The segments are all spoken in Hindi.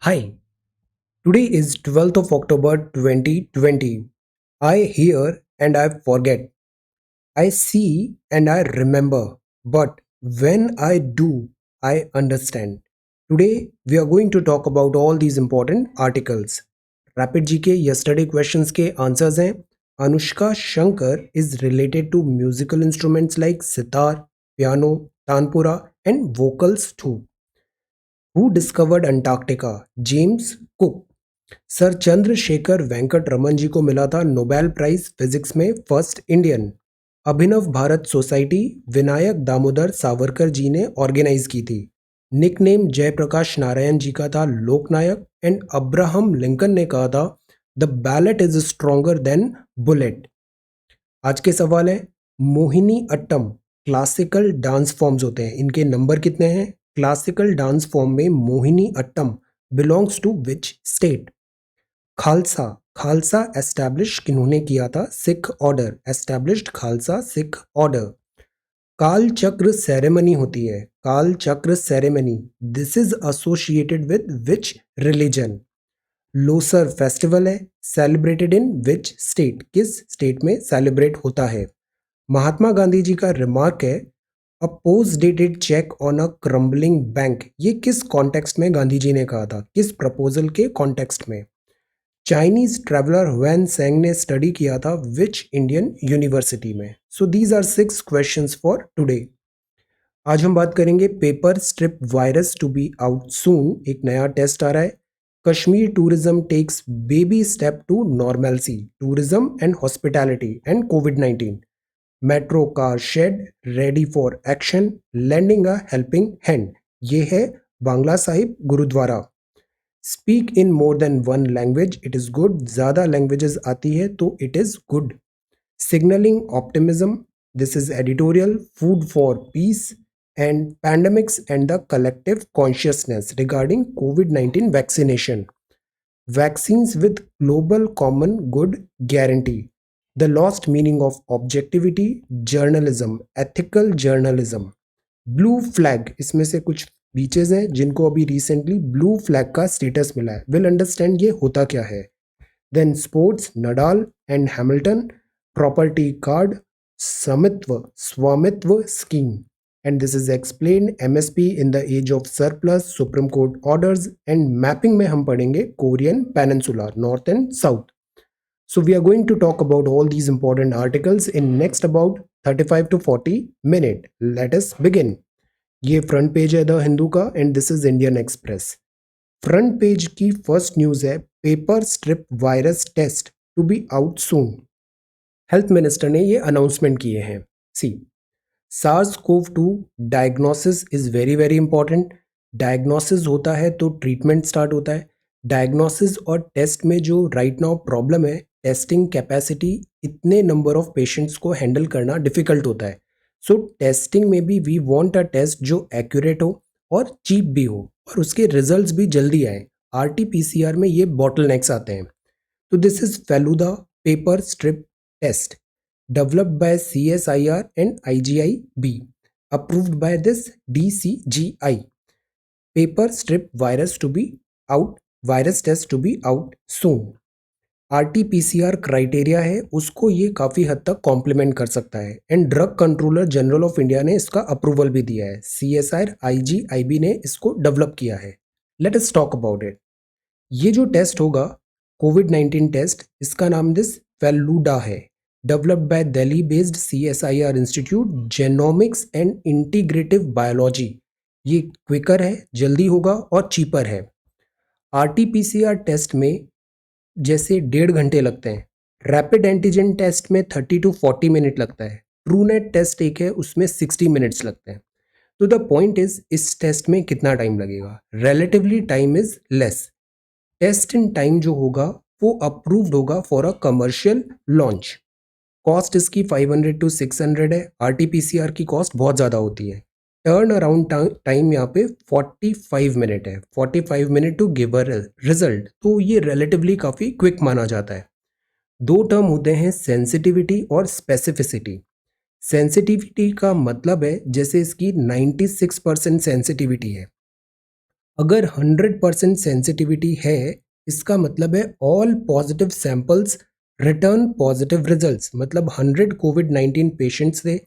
Hi, today is 12th of October 2020. I hear and I forget. I see and I remember. But when I do, I understand. Today, we are going to talk about all these important articles. Rapid GK yesterday questions के answers हैं. Anushka Shankar is related to musical instruments like sitar, piano, tanpura and vocals too. Who discovered Antarctica? James Cook. Sir Chandrashekhar Venkat Raman ji को मिला था नोबेल प्राइज फिजिक्स में first Indian. Abhinav Bharat society Vinayak Damodar Savarkar ji ने ऑर्गेनाइज की थी। निकनेम जयप्रकाश नारायण जी का था लोकनायक एंड अब्राहम लिंकन ने कहा था the ballot is stronger than bullet. आज के सवाल है Mohini Attam classical dance forms होते हैं, इनके नंबर कितने हैं? क्लासिकल डांस फॉर्म में Mohiniyattam belongs to which state? Khalsa Khalsa establish किन्होंने किया था? Sikh order established Khalsa Sikh order. Kalachakra ceremony होती है, Kalachakra ceremony this is associated with which religion? Losar festival है, सेलिब्रेटेड इन विच स्टेट? किस स्टेट में सेलिब्रेट होता है? महात्मा गांधी जी का रिमार्क है a post dated cheque on a crumbling bank, ये किस कॉन्टेक्स्ट में गांधी जी ने कहा था? किस प्रपोजल के कॉन्टेक्स्ट में? चाइनीज ट्रेवलर हुएन सेंग ने स्टडी किया था विच इंडियन यूनिवर्सिटी में? So these are 6 questions for today. आज हम बात करेंगे paper strip virus to be out soon, एक नया टेस्ट आ रहा है। Kashmir tourism takes baby step to normalcy, tourism and hospitality and कोविड-19। Metro car shed ready for action, landing a helping hand, ये है Bangla Sahib gurdwara. Speak in more than one language, it is good, ज्यादा लैंग्वेजेस आती है तो it is good. Signalling optimism, this is editorial. Food for peace and pandemics and the collective consciousness regarding कोविड-19 vaccination. Vaccines with global common good guarantee, the lost meaning of objectivity, journalism, ethical journalism. Blue flag, इसमें से कुछ बीचेस हैं जिनको अभी रिसेंटली ब्लू फ्लैग का स्टेटस मिला है, विल अंडरस्टैंड ये होता क्या है। Then sports, Nadal and Hamilton, property card, Swamitva scheme and this is explain MSP in the age of surplus, supreme court orders and mapping में हम पढ़ेंगे Korean peninsula, north and south. So we are going to talk about all these important articles in next about 35 to 40 minute. Let us begin. ये फ्रंट पेज है द हिंदू का and this is Indian Express. Front page की फर्स्ट न्यूज है paper strip virus test to be out soon. Health minister ने ये अनाउंसमेंट किए हैं। See, SARS-CoV-2 diagnosis is very very important. Diagnosis होता है तो ट्रीटमेंट स्टार्ट होता है। डायग्नोसिस और टेस्ट में जो राइट नाउ प्रॉब्लम है, टेस्टिंग कैपेसिटी, इतने नंबर ऑफ पेशेंट्स को हैंडल करना डिफिकल्ट होता है। सो टेस्टिंग में भी वी वांट अ टेस्ट जो एक्यूरेट हो और चीप भी हो और उसके रिजल्ट्स भी जल्दी आए। RT-PCR में ये बॉटलनेक्स आते हैं। तो this is Feluda paper strip test developed by CSIR and IGIB, approved by this DCGI. Paper strip virus to be out, virus test to be out soon. RT-PCR criteria है, उसको ये काफ़ी हद तक कॉम्प्लीमेंट कर सकता है and drug controller general of India ने इसका अप्रूवल भी दिया है। CSIR IGIB ने इसको डेवलप किया है। Let us talk about it. ये जो टेस्ट होगा कोविड-19 टेस्ट, इसका नाम दिस फेलुडा है, developed by Delhi based CSIR institute genomics and integrative biology. ये क्विकर है, जल्दी होगा और चीपर है। RT-PCR टेस्ट में जैसे 1.5 घंटे लगते हैं, रैपिड एंटीजन टेस्ट में 30 to 40 मिनट लगता है, ट्रूनेट टेस्ट एक है उसमें 60 मिनट्स लगते हैं। तो द पॉइंट इज इस टेस्ट में कितना टाइम लगेगा? Relatively time is less. Test in time जो होगा वो अप्रूव्ड होगा for a commercial launch. Cost इसकी 500 to 600 है। RT-PCR की कॉस्ट बहुत ज़्यादा होती है। टर्न अराउंड टाइम यहाँ पे 45 मिनट है, 45 minute to give a result, तो ये रिलेटिवली काफ़ी क्विक माना जाता है। 2 टर्म होते हैं सेंसिटिविटी और स्पेसिफिसिटी। सेंसिटिविटी का मतलब है जैसे इसकी 96% सेंसिटिविटी है, अगर 100% सेंसिटिविटी है, इसका मतलब है all positive samples return positive results. मतलब 100 कोविड-19 पेशेंट्स थे,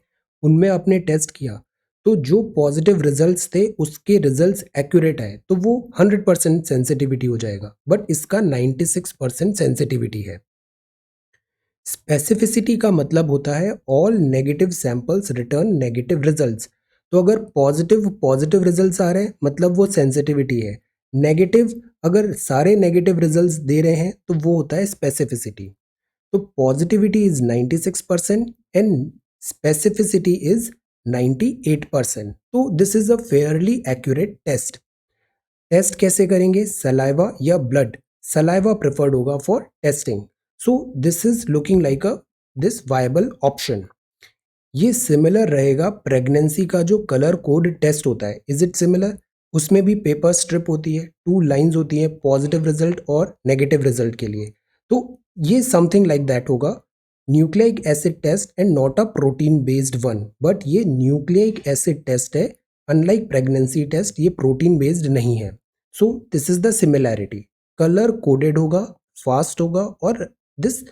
उनमें आपने टेस्ट किया, तो जो पॉजिटिव रिजल्ट्स थे उसके रिजल्ट्स एक्यूरेट आए, तो वो 100% सेंसिटिविटी हो जाएगा। बट इसका 96% सेंसिटिविटी है। स्पेसिफिसिटी का मतलब होता है all negative samples return negative results. तो अगर पॉजिटिव पॉजिटिव रिजल्ट्स आ रहे हैं मतलब वो सेंसिटिविटी है। नेगेटिव, अगर सारे नेगेटिव रिजल्ट्स दे रहे हैं तो वो होता है स्पेसिफिसिटी। तो positivity is 96% and specificity is 98%। तो this is a fairly accurate test. Test कैसे करेंगे, सलाइवा या ब्लड? सलाइवा प्रेफर्ड होगा for testing. So this is looking like a this viable option. ये सिमिलर रहेगा प्रेगनेंसी का जो कलर कोड टेस्ट होता है, इज इट सिमिलर? उसमें भी पेपर स्ट्रिप होती है, 2 लाइंस होती है पॉजिटिव रिजल्ट और नेगेटिव रिजल्ट के लिए। तो ये समथिंग लाइक दैट होगा। Nucleic acid test and not a protein based one, but ये न्यूक्लिक एसिड टेस्ट है। अनलाइक प्रेगनेंसी टेस्ट ये प्रोटीन बेस्ड नहीं है। So this is the similarity. Colour coded होगा, फास्ट होगा और this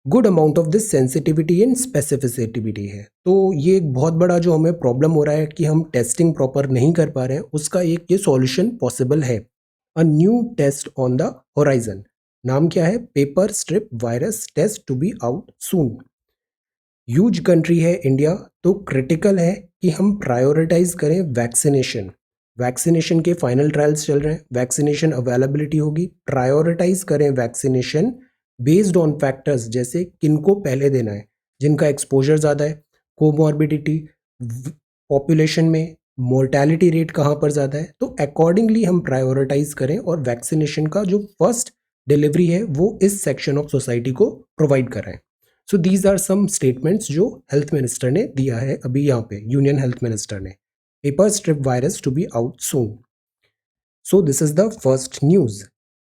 good amount of this sensitivity and specificity है। तो ये एक बहुत बड़ा जो हमें प्रॉब्लम हो रहा है कि हम टेस्टिंग प्रॉपर नहीं कर पा रहे हैं, उसका एक ये सॉल्यूशन पॉसिबल है। A new test on the horizon. नाम क्या है? Paper strip virus test to be out soon. Huge country है इंडिया, तो क्रिटिकल है कि हम प्रायोरिटाइज करें वैक्सीनेशन। वैक्सीनेशन के फाइनल ट्रायल्स चल रहे हैं, वैक्सीनेशन अवेलेबिलिटी होगी, प्रायोरिटाइज करें वैक्सीनेशन बेस्ड ऑन फैक्टर्स, जैसे किनको पहले देना है, जिनका एक्सपोजर ज़्यादा है, कोमॉर्बिडिटी, पॉपुलेशन में मोर्टैलिटी रेट कहाँ पर ज़्यादा है, तो अकॉर्डिंगली हम प्रायोरिटाइज करें और वैक्सीनेशन का जो फर्स्ट डिलीवरी है वो इस सेक्शन ऑफ सोसाइटी को प्रोवाइड कराएं। So these are some statements जो हेल्थ मिनिस्टर ने दिया है अभी यहाँ पे, यूनियन हेल्थ मिनिस्टर ने। Paper strip virus to be out soon. So this is the first news.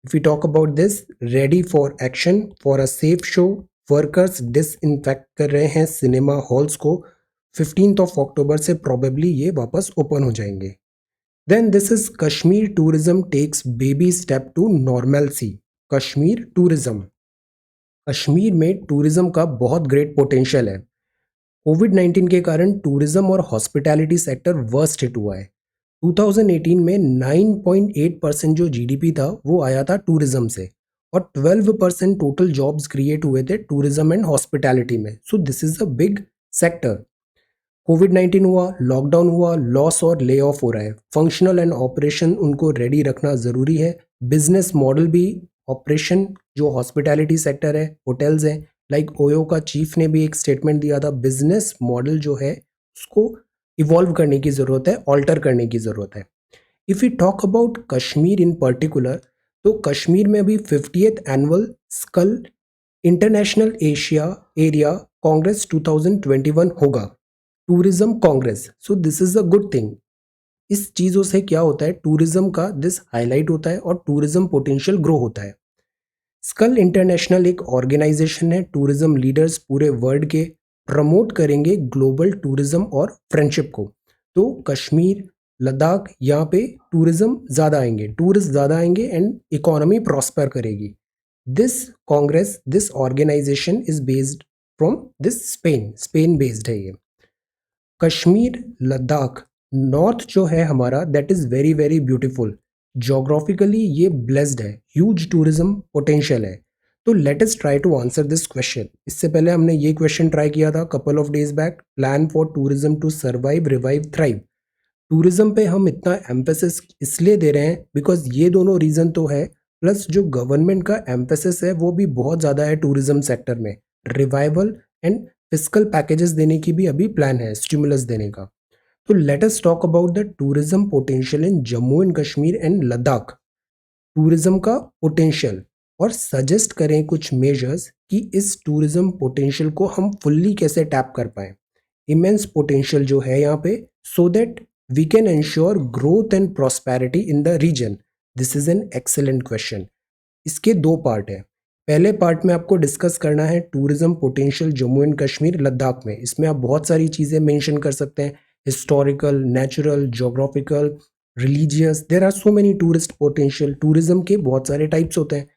If we talk about this, ready for action for a safe show, workers disinfect कर रहे हैं सिनेमा हॉल्स को। 15 अक्टूबर से प्रोबेबली ये वापस ओपन हो जाएंगे। Then this is Kashmir tourism takes baby step to normalcy. Kashmir tourism, Kashmir में टूरिज्म का बहुत ग्रेट पोटेंशियल है। कोविड-19 के कारण टूरिज्म और हॉस्पिटैलिटी सेक्टर वर्स्ट हिट हुआ है। 2018 में 9.8% जो जीडीपी था वो आया था टूरिज्म से, और 12% टोटल जॉब्स क्रिएट हुए थे टूरिज्म एंड हॉस्पिटैलिटी में। So this is a big sector. कोविड-19 हुआ, लॉकडाउन हुआ, लॉस और ले ऑफ हो रहा है। फंक्शनल एंड ऑपरेशन उनको रेडी रखना ज़रूरी है। बिजनेस मॉडल भी, ऑपरेशन जो हॉस्पिटैलिटी सेक्टर है, होटल्स हैं, लाइक ओयो का चीफ ने भी एक स्टेटमेंट दिया था, बिजनेस मॉडल जो है उसको इवॉल्व करने की ज़रूरत है, ऑल्टर करने की ज़रूरत है। If you talk about Kashmir in particular, तो कश्मीर में अभी 50th annual Skal international Asia area congress 2021 होगा, tourism congress. So this is a good thing. इस चीज़ों से क्या होता है, टूरिज्म का दिस हाईलाइट होता है और टूरिज्म पोटेंशियल ग्रो होता है। स्कल इंटरनेशनल एक ऑर्गेनाइजेशन है, टूरिज्म लीडर्स पूरे वर्ल्ड के प्रमोट करेंगे ग्लोबल टूरिज्म और फ्रेंडशिप को। तो कश्मीर, लद्दाख, यहाँ पे टूरिज्म ज़्यादा आएंगे, टूरिस्ट ज़्यादा आएंगे एंड इकोनॉमी प्रॉस्पर करेगी। This congress, this organisation is based from this Spain, Spain based है ये। कश्मीर, लद्दाख, नॉर्थ जो है हमारा, that is very very beautiful. Geographically ये ब्लेस्ड है, ह्यूज टूरिज्म पोटेंशियल है। तो let us try to answer this question. इससे पहले हमने ये क्वेश्चन ट्राई किया था couple of days back, plan for tourism to survive revive thrive. Tourism पे हम इतना एम्फेसिस इसलिए दे रहे हैं बिकॉज ये दोनों रीज़न तो है, प्लस जो गवर्नमेंट का एम्फेसिस है वो भी बहुत ज़्यादा है टूरिज्म सेक्टर में। रिवाइवल एंड फिस्कल पैकेजेस देने की भी अभी प्लान है, स्टिमुलस देने का। तो let us talk about the tourism potential in Jammu and Kashmir and Ladakh. Tourism का पोटेंशियल, और सजेस्ट करें कुछ मेजर्स कि इस टूरिज्म पोटेंशियल को हम फुल्ली कैसे टैप कर पाएँ। इमेंस पोटेंशियल जो है यहाँ पे, so that we can ensure growth and prosperity in the region. This is an excellent question. इसके दो पार्ट है। पहले पार्ट में आपको डिस्कस करना है tourism potential Jammu and Kashmir, Ladakh में। इसमें आप बहुत सारी चीज़ें मेंशन कर सकते हैं, historical, natural, geographical, religious, there are so many tourist potential, tourism के बहुत सारे टाइप्स होते हैं।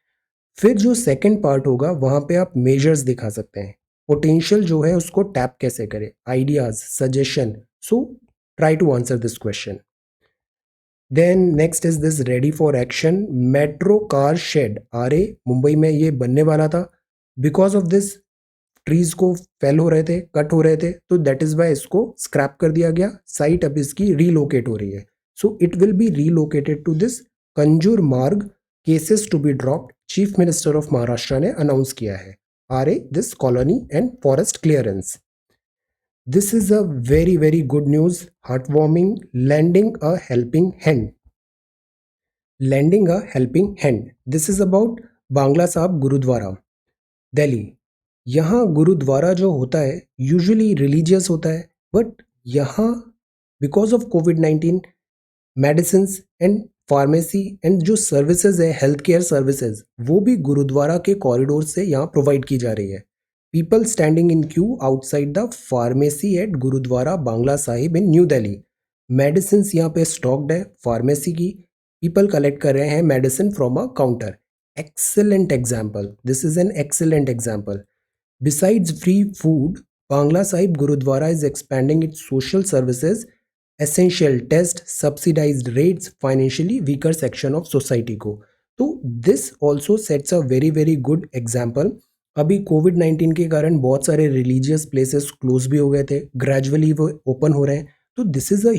फिर जो सेकंड पार्ट होगा वहां पे आप मेजर्स दिखा सकते हैं, पोटेंशियल जो है उसको टैप कैसे करें, ideas, suggestion. So try to answer this question. Then next is this ready for action, metro car shed Aarey Mumbai में ये बनने वाला था, बिकॉज ऑफ दिस ट्रीज को फेल हो रहे थे, कट हो रहे थे, तो दैट इज वाई इसको स्क्रैप कर दिया गया, साइट अब इसकी रीलोकेट हो रही है। So it will be relocated to this Kanjur Marg, cases to be dropped, chief minister of Maharashtra ने अनाउंस किया है। Aarey this colony and forest clearance. This is a very very good news, heart warming, landing a helping hand. Landing a helping hand, this is about Bangla Sahib Gurudwara, Delhi. यहाँ गुरुद्वारा जो होता है यूजुअली रिलीजियस होता है, बट यहाँ because of covid medicine and pharmacy and जो सर्विसेज है, हेल्थ केयर सर्विसेज, वो भी गुरुद्वारा के कॉरिडोर से यहाँ प्रोवाइड की जा रही है। People standing in queue outside the pharmacy at gurdwara Bangla Sahib in New Delhi. Medicine यहाँ पे स्टॉक्ड है फार्मेसी की, पीपल कलेक्ट कर रहे हैं medicine from a counter. Excellent example, this is an excellent example. Besides free food, Bangla Sahib Gurudwara is expanding its social services, essential test, subsidized rates, financially weaker section of society को। तो this also sets a very very good example। अभी कोविड-19 के कारण बहुत सारे रिलीजियस प्लेसेस क्लोज भी हो गए थे, ग्रेजुअली वो ओपन हो रहे हैं। तो this is a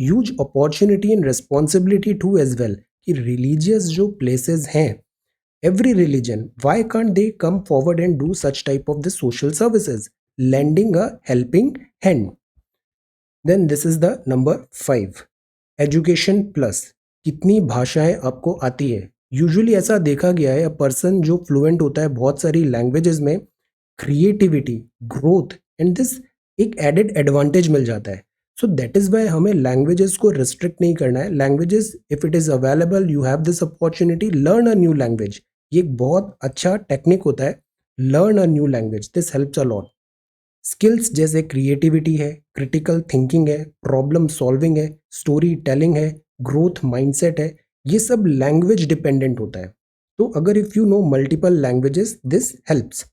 huge opportunity and responsibility to as well कि रिलीजियस जो प्लेसेस हैं, every religion, why can't they come forward and do such type of the social services, lending a helping hand? Then this is the number 5, education plus. कितनी भाषाएं आपको आती है? यूजुअली ऐसा देखा गया है, अ पर्सन जो फ्लुएंट होता है बहुत सारी लैंग्वेजेस में, क्रिएटिविटी, ग्रोथ एंड दिस एक एडेड एडवांटेज मिल जाता है। सो दैट इज वाई हमें लैंग्वेजेस को रिस्ट्रिक्ट नहीं करना है। Languages if it is available, you have this opportunity, learn a new language. ये एक बहुत अच्छा टेक्निक होता है, learn a new language, this helps a lot. Skills जैसे क्रिएटिविटी है, क्रिटिकल थिंकिंग है, प्रॉब्लम सॉल्विंग है, स्टोरी टेलिंग है, ग्रोथ माइंडसेट है, ये सब लैंग्वेज डिपेंडेंट होता है। तो अगर if you know multiple languages, this helps.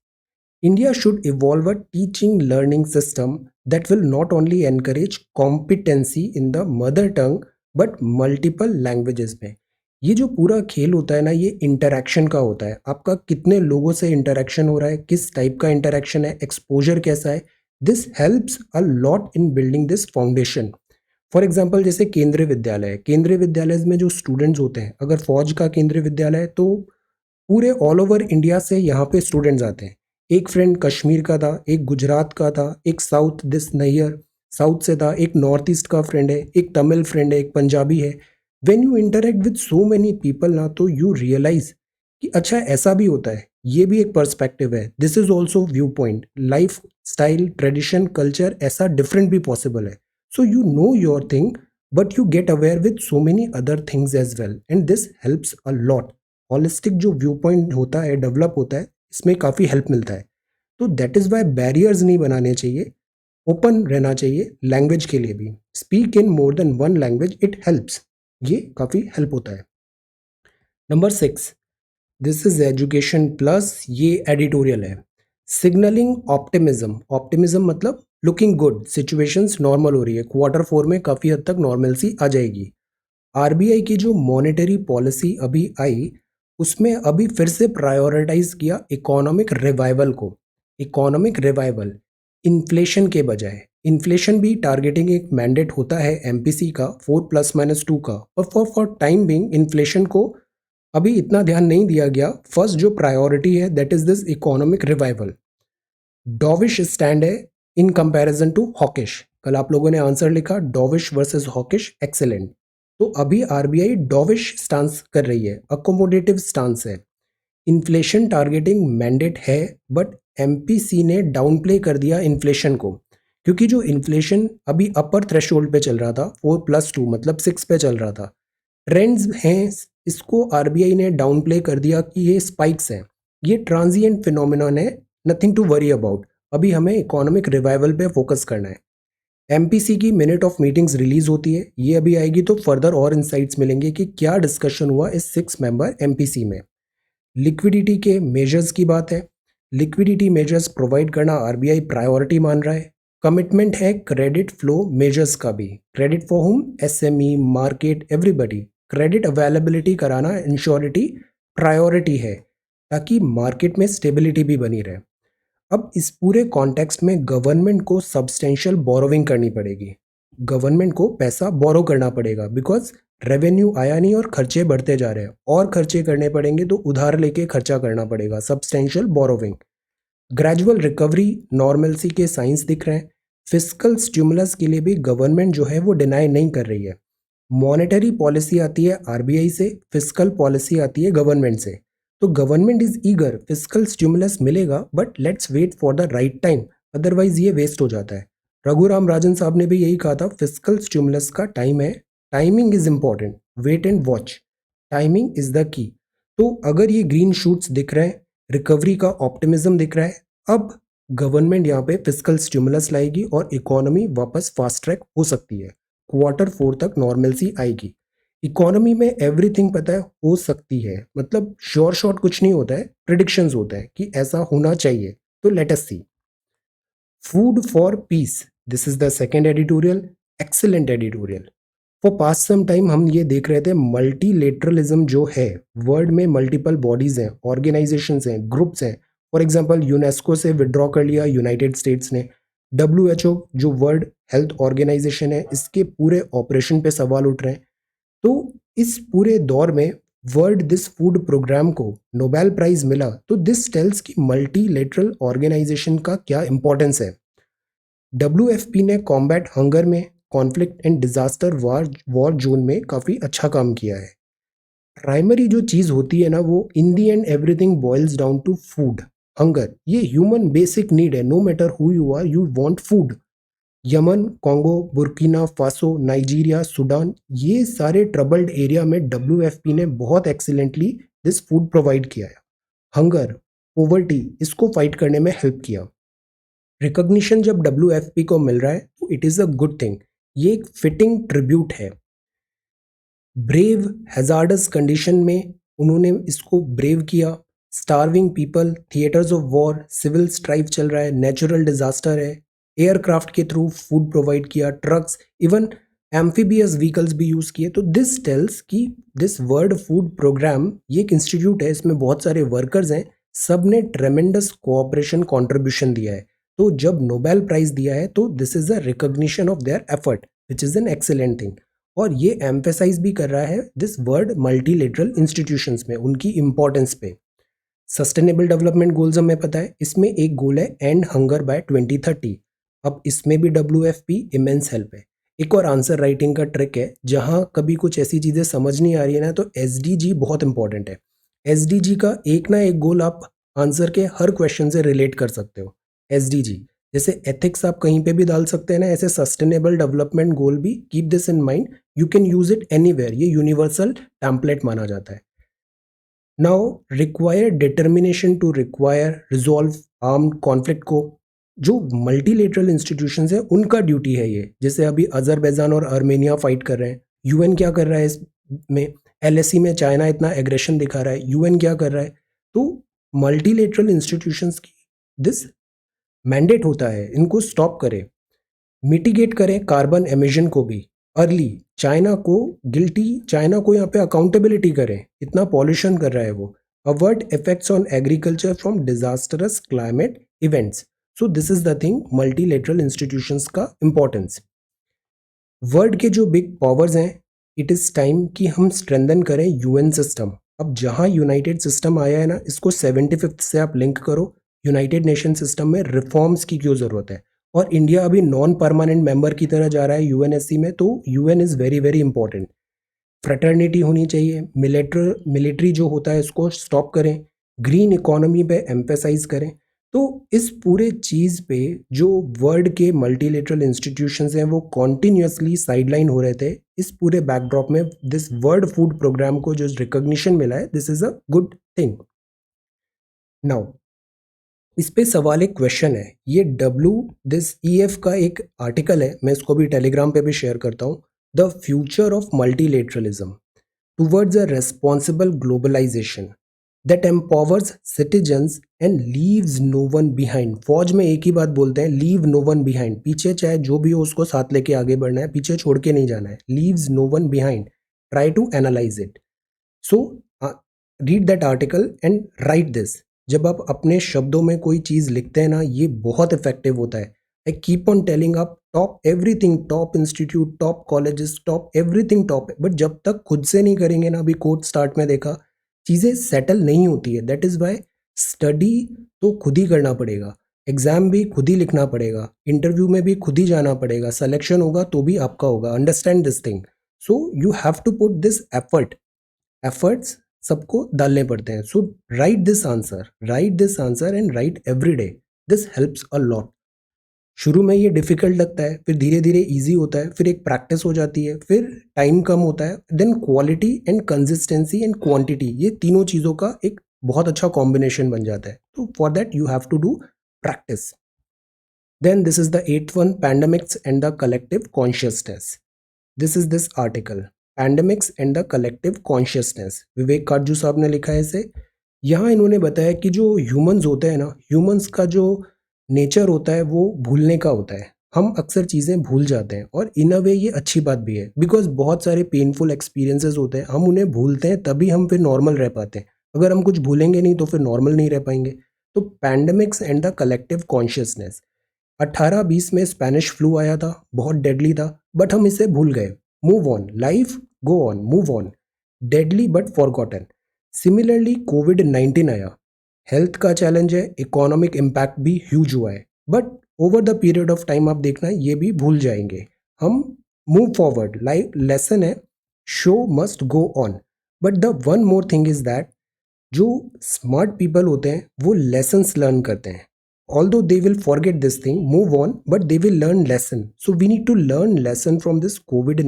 India should evolve a teaching learning system that will not only encourage competency in the mother tongue but multiple languages में। ये जो पूरा खेल होता है ना, ये इंटरेक्शन का होता है। आपका कितने लोगों से इंटरेक्शन हो रहा है, किस टाइप का इंटरेक्शन है, एक्सपोजर कैसा है, this helps a lot in building this foundation. For example जैसे केंद्रीय विद्यालय, केंद्रीय विद्यालय में जो स्टूडेंट्स होते हैं, अगर फौज का केंद्रीय विद्यालय है तो पूरे ऑल ओवर इंडिया से यहाँ पे स्टूडेंट्स आते हैं। एक फ्रेंड कश्मीर का था, एक गुजरात का था, एक साउथ दिस नैयर साउथ से था, एक नॉर्थ ईस्ट का फ्रेंड है, एक तमिल फ्रेंड है, एक पंजाबी है। When you interact with so many people ना, तो यू रियलाइज कि अच्छा ऐसा भी होता है, ये भी एक पर्सपेक्टिव है, this is also view point, life style, tradition, culture ऐसा डिफरेंट भी पॉसिबल है। So you know your thing but you get aware with so many other things as well and this helps a lot. Holistic जो व्यू पॉइंट होता है, डेवलप होता है, इसमें काफ़ी हेल्प मिलता है। तो दैट इज़ वाई बैरियर्स नहीं बनाने चाहिए, ओपन रहना चाहिए लैंग्वेज के लिए भी। Speak in more than one language, it helps, ये काफ़ी हेल्प होता है। Number 6, this is education plus, ये एडिटोरियल है। सिग्नलिंग ऑप्टिमिज्म, ऑप्टिमिज्म मतलब लुकिंग गुड, सिचुएशंस नॉर्मल हो रही है, क्वार्टर 4 में काफ़ी हद तक नॉर्मलसी आ जाएगी। आरबीआई की जो मॉनेटरी पॉलिसी अभी आई, उसमें अभी फिर से प्रायोरिटाइज किया इकोनॉमिक रिवाइवल को। इकोनॉमिक रिवाइवल इन्फ्लेशन के बजाय, इन्फ्लेशन भी टारगेटिंग एक मैंडेट होता है एमपीसी का 4+-2 का, और फॉर टाइम बिंग इन्फ्लेशन को अभी इतना ध्यान नहीं दिया गया। फर्स्ट जो प्रायोरिटी है that is this economic revival. Dovish stand है इन कंपैरिजन टू हॉकिश। कल आप लोगों ने आंसर लिखा डॉविश वर्सेस हॉकिश, एक्सेलेंट। तो अभी आरबीआई डॉविश स्टांस कर रही है, अकोमोडेटिव स्टांस है। इन्फ्लेशन टारगेटिंग मैंडेट है, बट एमपीसी ने डाउन प्ले कर दिया इन्फ्लेशन को, क्योंकि जो इन्फ्लेशन अभी अपर थ्रेशोल्ड पे चल रहा था, 4+2 मतलब 6 पे चल रहा था, ट्रेंड्स हैं, इसको आरबीआई ने डाउन प्ले कर दिया कि ये स्पाइक्स हैं, ये ट्रांजिएंट फिनोमिनन है, नथिंग टू वरी अबाउट। अभी हमें इकोनॉमिक रिवाइवल पे फोकस करना है। एमपीसी की मिनट ऑफ मीटिंग्स रिलीज होती है, ये अभी आएगी तो फर्दर और इंसाइट्स मिलेंगे कि क्या डिस्कशन हुआ इस 6 मेंबर एमपीसी में। लिक्विडिटी के मेजर्स की बात है। लिक्विडिटी मेजर्स प्रोवाइड करना आरबीआई प्रायोरिटी मान रहा है। कमिटमेंट है क्रेडिट फ्लो मेजर्स का भी। Credit for home, SME, market, everybody. Credit availability कराना इंश्योरिटी प्रायोरिटी है ताकि मार्केट में स्टेबिलिटी भी बनी रहे। अब इस पूरे कॉन्टेक्स्ट में गवर्नमेंट को सब्सटेंशियल बोरोविंग करनी पड़ेगी। गवर्नमेंट को पैसा बोरो करना पड़ेगा बिकॉज रेवेन्यू आया नहीं और खर्चे बढ़ते जा रहे हैं, और खर्चे करने पड़ेंगे तो उधार लेके खर्चा करना पड़ेगा, substantial borrowing. Gradual recovery, normalcy के साइंस दिख रहे हैं। फिस्कल स्टिमुलस के लिए भी गवर्नमेंट जो है वो डिनाई नहीं कर रही है। मॉनेटरी पॉलिसी आती है आरबीआई से, फिस्कल पॉलिसी आती है गवर्नमेंट से। तो government is eager, fiscal stimulus मिलेगा but let's wait for the right time, otherwise ये वेस्ट हो जाता है। रघुराम राजन साहब ने भी यही कहा था, फिस्कल स्टिमुलस का टाइम है, timing is important, wait and watch, timing is the key. तो अगर ये ग्रीन शूट्स दिख रहे हैं, रिकवरी का ऑप्टिमिज्म दिख रहा है, अब गवर्नमेंट यहाँ पे फिस्कल स्टिमुलस लाएगी और इकोनॉमी वापस फास्ट ट्रैक हो सकती है। Q4 तक नॉर्मलसी आएगी। इकोनॉमी में एवरीथिंग पता है हो सकती है, मतलब श्योर शॉट कुछ नहीं होता है, प्रिडिक्शंस होता है कि ऐसा होना चाहिए। तो let us see. Food for peace, this is the second editorial, excellent editorial. For past some time हम ये देख रहे थे मल्टीलेटरलिज्म जो है, वर्ल्ड में मल्टीपल बॉडीज हैं, ऑर्गेनाइजेशंस हैं, ग्रुप्स हैं। फॉर एग्जांपल यूनेस्को से विड्रॉ कर लिया यूनाइटेड स्टेट्स ने। डब्ल्यूएचओ जो वर्ल्ड हेल्थ ऑर्गेनाइजेशन है, इसके पूरे ऑपरेशन पे सवाल उठ रहे हैं। तो इस पूरे दौर में वर्ल्ड दिस फूड प्रोग्राम को नोबेल प्राइज मिला, तो दिस टेल्स की मल्टीलेटरल ऑर्गेनाइजेशन का क्या इंपॉर्टेंस है। डब्ल्यूएफपी ने कॉम्बैट हंगर में, conflict and disaster war zone में काफ़ी अच्छा काम किया है। प्राइमरी जो चीज़ होती है ना, वो in the end everything boils down to food. Hunger ये ह्यूमन बेसिक नीड है, no matter who you are, you want food. Yemen, Congo, Burkina Faso, Nigeria, Sudan, ये सारे ट्रबल्ड एरिया में डब्ल्यूएफपी ने बहुत एक्सीलेंटली दिस फूड प्रोवाइड किया है। हंगर, पोवर्टी, इसको फाइट करने में हेल्प किया। रिकॉग्निशन जब डब्ल्यूएफपी को मिल रहा है तो it is a good thing, ये एक फिटिंग ट्रिब्यूट है। ब्रेव हैजार्डस कंडीशन में उन्होंने इसको ब्रेव किया। Starving people, theatres of war, civil strife चल रहा है, नेचुरल डिजास्टर है, एयरक्राफ्ट के थ्रू फूड प्रोवाइड किया, ट्रक्स, इवन एम्फीबियस व्हीकल्स भी यूज़ किए। तो दिस टेल्स कि दिस वर्ल्ड फूड प्रोग्राम, ये एक इंस्टीट्यूट है, इसमें बहुत सारे वर्कर्स हैं, सब ने ट्रेमेंडस कोऑपरेशन कंट्रीब्यूशन दिया है। तो जब नोबेल प्राइज दिया है तो this is a recognition of their effort which is an excellent thing. और ये एम्फेसाइज भी कर रहा है दिस वर्ल्ड मल्टीलेटरल इंस्टीट्यूशंस में उनकी इंपॉर्टेंस पे। सस्टेनेबल डेवलपमेंट गोल्स हमें पता है, इसमें एक गोल है एंड हंगर बाय 2030। अब इसमें भी डब्ल्यूएफपी इमेंस हेल्प है। एक और आंसर राइटिंग का ट्रिक है, जहां कभी कुछ ऐसी चीज़ें समझ नहीं आ रही है ना, तो एसडीजी बहुत इंपॉर्टेंट है। एसडीजी का एक ना एक गोल आप आंसर के हर क्वेश्चन से रिलेट कर सकते हो। एसडीजी जैसे एथिक्स आप कहीं पे भी डाल सकते हैं ना, ऐसे सस्टेनेबल डेवलपमेंट गोल भी, keep this in mind, you can use it anywhere, ये यूनिवर्सल टेम्पलेट माना जाता है। Now require determination to require resolve armed conflict को, जो मल्टीलेटरल इंस्टीट्यूशंस है उनका ड्यूटी है ये। जैसे अभी अजरबैजान और आर्मेनिया फाइट कर रहे हैं, यूएन क्या कर रहा है इसमें, एलएसी में चाइना इतना एग्रेशन दिखा रहा है, यूएन क्या कर रहा है। तो मल्टीलेटरल इंस्टीट्यूशंस की दिस मैंडेट होता है, इनको स्टॉप करें, मिटिगेट करें कार्बन एमिशन को भी अर्ली। चाइना को गिल्टी, चाइना को यहाँ पे अकाउंटेबिलिटी करें, इतना पॉल्यूशन कर रहा है वो। Avert effects on agriculture from disastrous climate events. So this is the thing, multilateral institutions का इंपॉर्टेंस। वर्ल्ड के जो बिग पावर्स हैं, इट इज़ टाइम कि हम स्ट्रेंथन करें यूएन सिस्टम। अब जहाँ यूनाइटेड सिस्टम आया है ना, इसको 75th से आप लिंक करो। यूनाइटेड नेशन सिस्टम में रिफॉर्म्स की क्यों ज़रूरत है, और इंडिया अभी नॉन परमानेंट मेंबर की तरह जा रहा है यूएनएससी में, तो UN is very very important. Fraternity होनी चाहिए, मिलिट्री जो होता है उसको स्टॉप करें, ग्रीन इकोनॉमी पे एम्फेसाइज करें। तो इस पूरे चीज़ पे जो वर्ल्ड के मल्टीलेटरल इंस्टीट्यूशंस हैं वो कॉन्टिन्यूसली साइडलाइन हो रहे थे। इस पूरे बैकड्रॉप में दिस वर्ल्ड फूड प्रोग्राम को जो रिकॉग्निशन मिला है, this is a good thing. Now इस पे सवाल एक क्वेश्चन है, ये WTF का एक आर्टिकल है, मैं इसको भी टेलीग्राम पे भी शेयर करता हूँ। The future of multilateralism towards a responsible globalisation that empowers citizens and leaves no one behind. फौज में एक ही बात बोलते हैं, लीव नो वन बिहाइंड। पीछे चाहे जो भी हो उसको साथ लेके आगे बढ़ना है, पीछे छोड़ के नहीं जाना है। Leaves no one behind, try to analyse it. So read that article and write this. जब आप अपने शब्दों में कोई चीज़ लिखते हैं ना, ये बहुत इफेक्टिव होता है। आई कीप ऑन टेलिंग आप top everything, top institute, top colleges, top everything top, but जब तक खुद से नहीं करेंगे ना, अभी कोर्स स्टार्ट में देखा, चीज़ें सेटल नहीं होती है। दैट इज़ वाई स्टडी तो खुद ही करना पड़ेगा, एग्जाम भी खुद ही लिखना पड़ेगा, इंटरव्यू में भी खुद ही जाना पड़ेगा, सिलेक्शन होगा तो भी आपका होगा। Understand this thing. So you have to put this efforts सबको डालने पड़ते हैं। So write this answer and write every day. This helps a lot. शुरू में ये डिफिकल्ट लगता है, फिर धीरे धीरे इजी होता है, फिर एक प्रैक्टिस हो जाती है, फिर टाइम कम होता है, then quality and consistency and quantity, ये तीनों चीज़ों का एक बहुत अच्छा कॉम्बिनेशन बन जाता है। तो for that you have to do practice. Then this is the eighth one, pandemics and the collective consciousness. This is this article, pandemics and the collective consciousness. Vivek Katju साहब ने लिखा है इसे। यहाँ इन्होंने बताया कि जो ह्यूमंस होते हैं ना, ह्यूमंस का जो नेचर होता है वो भूलने का होता है। हम अक्सर चीज़ें भूल जाते हैं, और इन अ वे ये अच्छी बात भी है, बिकॉज बहुत सारे पेनफुल एक्सपीरियंसेस होते हैं, हम उन्हें भूलते हैं, तभी हम फिर नॉर्मल रह पाते हैं। अगर हम कुछ भूलेंगे नहीं तो फिर नॉर्मल नहीं रह पाएंगे। तो pandemics and the collective consciousness. 1820 में स्पेनिश फ्लू आया था, बहुत डेडली था, बट हम इसे भूल गए। Move on, life go on, move on. Deadly but forgotten. Similarly covid 19 आया, हेल्थ का चैलेंज है, इकोनॉमिक इम्पैक्ट भी ह्यूज हुआ है, but over the period of time आप देखना ये भी भूल जाएंगे हम। मूव फॉरवर्ड, लाइफ लेसन है, show must go on. But the one more thing is that जो स्मार्ट पीपल होते हैं वो लेसन्स लर्न करते हैं। Although they will forget this thing, move on, but they will learn lesson. So we need to learn lesson from this covid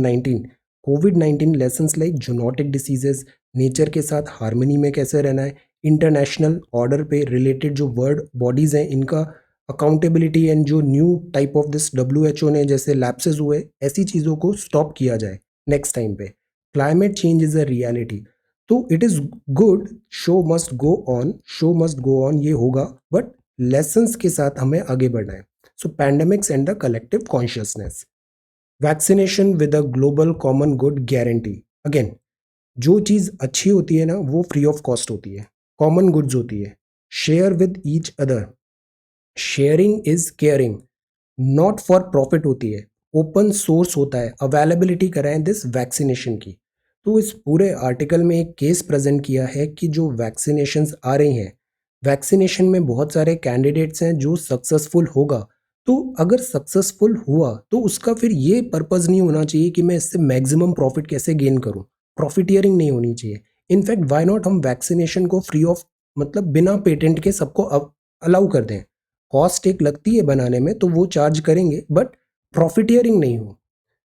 19 lessons like zoonotic diseases, nature के साथ हारमोनी में कैसे रहना है, इंटरनेशनल ऑर्डर पे रिलेटेड जो वर्ल्ड बॉडीज हैं इनका अकाउंटेबिलिटी, एंड जो new type of this WHO ने जैसे लैप्सेस हुए, ऐसी चीज़ों को स्टॉप किया जाए नेक्स्ट टाइम पे। Climate change is a reality. तो it is good, show must go on, show must go on ये होगा, बट लेसन्स के साथ हमें आगे बढ़ना है। So pandemics and the collective consciousness. Vaccination with a global common good guarantee. Again, जो चीज़ अच्छी होती है ना वो फ्री ऑफ कॉस्ट होती है, कॉमन गुड्स होती है। Share with each other, sharing is caring, not for profit होती है, ओपन सोर्स होता है। अवेलेबिलिटी कराएं दिस वैक्सीनेशन की। तो इस पूरे आर्टिकल में एक केस प्रेजेंट किया है कि जो वैक्सीनेशंस आ रही हैं, वैक्सीनेशन में बहुत सारे कैंडिडेट्स हैं जो सक्सेसफुल होगा। तो अगर सक्सेसफुल हुआ तो उसका फिर ये पर्पज़ नहीं होना चाहिए कि मैं इससे मैक्सिमम प्रॉफिट कैसे गेन करूं, प्रॉफिटियरिंग नहीं होनी चाहिए। इनफैक्ट वाई नॉट हम वैक्सीनेशन को फ्री ऑफ, मतलब बिना पेटेंट के सबको अलाउ कर दें। कॉस्ट एक लगती है बनाने में तो वो चार्ज करेंगे, बट प्रॉफिटियरिंग नहीं हो,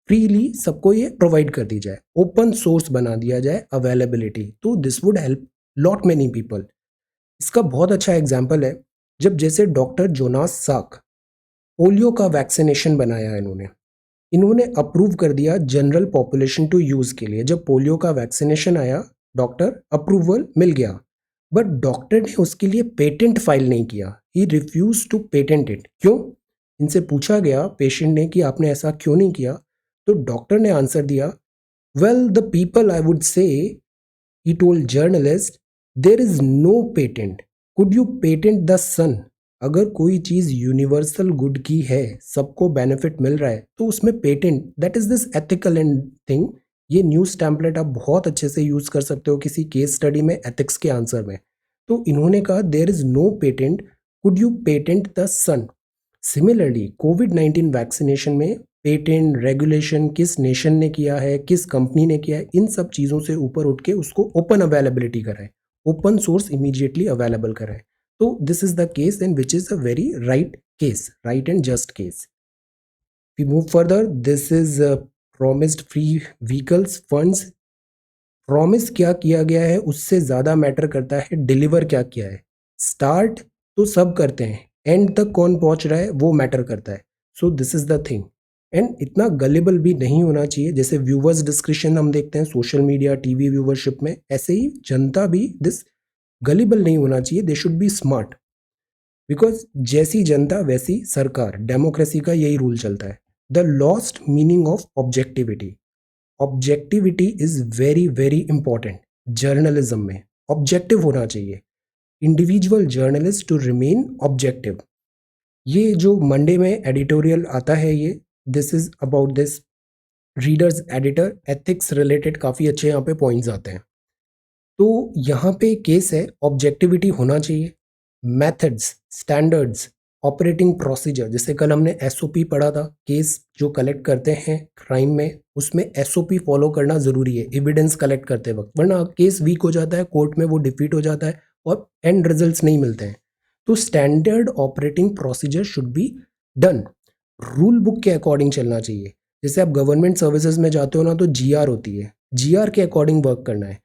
फ्रीली सबको ये प्रोवाइड कर दी जाए, ओपन सोर्स बना दिया जाए अवेलेबिलिटी। तो this would help lot many people. इसका बहुत अच्छा एग्जाम्पल है, जब जैसे डॉक्टर जोनास साक पोलियो का वैक्सीनेशन बनाया इन्होंने, इन्होंने अप्रूव कर दिया जनरल पॉपुलेशन टू यूज़ के लिए। जब पोलियो का वैक्सीनेशन आया, डॉक्टर अप्रूवल मिल गया, बट डॉक्टर ने उसके लिए पेटेंट फाइल नहीं किया। He refuse to patent it. क्यों? इनसे पूछा गया पेशेंट ने कि आपने ऐसा क्यों नहीं किया, तो डॉक्टर ने आंसर दिया, well the people I would say, he told journalist, there is no patent, could you patent the sun? अगर कोई चीज यूनिवर्सल गुड की है, सबको बेनिफिट मिल रहा है, तो उसमें patent, that is this ethical and thing. ये न्यूज टेम्पलेट आप बहुत अच्छे से यूज कर सकते हो किसी केस स्टडी में, एथिक्स के आंसर में। तो इन्होंने कहा there is no patent, could you patent the sun? Similarly covid 19 vaccination में पेटेंट रेगुलेशन किस नेशन ने किया है, किस कंपनी ने किया है, इन सब चीज़ों से ऊपर उठ के उसको ओपन अवेलेबिलिटी कराए, ओपन सोर्स इमीडिएटली अवेलेबल कराए। तो this is the case and which is a very right case, right and just case. We move further, this is promised free vehicles funds. Promise क्या किया गया है उससे ज़्यादा मैटर करता है डिलीवर क्या किया है। स्टार्ट तो सब करते हैं, एंड तक कौन पहुंच रहा है वो मैटर करता है। So this is the thing. And इतना गलेबल भी नहीं होना चाहिए, जैसे व्यूवर्स डिस्क्रिप्शन हम देखते हैं सोशल मीडिया टीवी व्यूवरशिप में, ऐसे ही जनता भी दिस गलिबल नहीं होना चाहिए, they should be smart. Because जैसी जनता वैसी सरकार, डेमोक्रेसी का यही रूल चलता है। The lost meaning of objectivity. Objectivity is very very important journalism में। ऑब्जेक्टिव होना चाहिए, individual journalist to remain objective. ये जो मंडे में एडिटोरियल आता है, ये this is about this readers editor ethics related, काफ़ी अच्छे यहाँ पे पॉइंट्स आते हैं। तो यहाँ पे केस है, ऑब्जेक्टिविटी होना चाहिए। मेथड्स, स्टैंडर्ड्स, ऑपरेटिंग प्रोसीजर, जैसे कल हमने एसओपी पढ़ा था, केस जो कलेक्ट करते हैं क्राइम में उसमें एसओपी फॉलो करना ज़रूरी है एविडेंस कलेक्ट करते वक्त, वरना केस वीक हो जाता है, कोर्ट में वो डिफीट हो जाता है और एंड रिजल्ट्स नहीं मिलते हैं। तो standard operating procedure should be done, rule book के अकॉर्डिंग चलना चाहिए। जैसे आप गवर्नमेंट सर्विसेज में जाते हो ना, तो जीआर होती है, जीआर के अकॉर्डिंग वर्क करना है।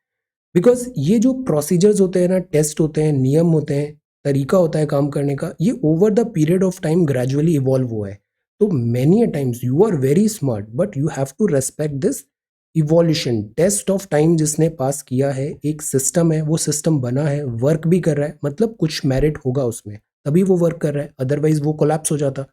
बिकॉज ये जो प्रोसीजर्स होते हैं ना, टेस्ट होते हैं, नियम होते हैं, तरीका होता है काम करने का, ये over the period of time gradually evolve हुआ है। तो many a times you are very smart but you have to respect this evolution. Test of time जिसने पास किया है, एक सिस्टम है, वो सिस्टम बना है, वर्क भी कर रहा है, मतलब कुछ मेरिट होगा उसमें, तभी वो वर्क कर रहा है, अदरवाइज वो कोलैप्स हो जाता।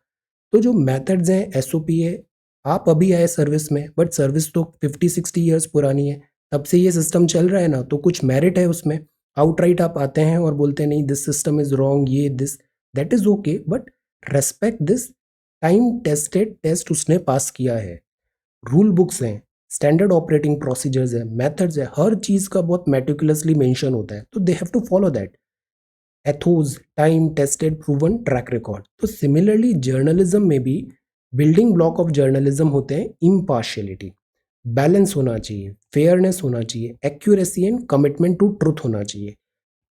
तो जो मेथड्स हैं, एसओपी है, आप अभी आए सर्विस में, बट सर्विस तो 50-60 ईयर्स पुरानी है, तब से ये सिस्टम चल रहा है ना, तो कुछ मेरिट है उसमें। आउटराइट आप आते हैं और बोलते हैं नहीं दिस सिस्टम इज रॉन्ग, ये this, that is okay, but respect this time tested test उसने पास किया है। रूल बुक्स हैं, स्टैंडर्ड ऑपरेटिंग प्रोसीजर्स है, मेथड्स है, हर चीज का बहुत मेटिकुलसली मेंशन होता है, तो they have to follow that. Ethos, time tested proven track record. तो सिमिलरली जर्नलिज्म में भी बिल्डिंग ब्लॉक ऑफ जर्नलिज्म होते हैं इम्पार्शियलिटी, बैलेंस होना चाहिए, फेयरनेस होना चाहिए, accuracy and commitment to truth होना चाहिए,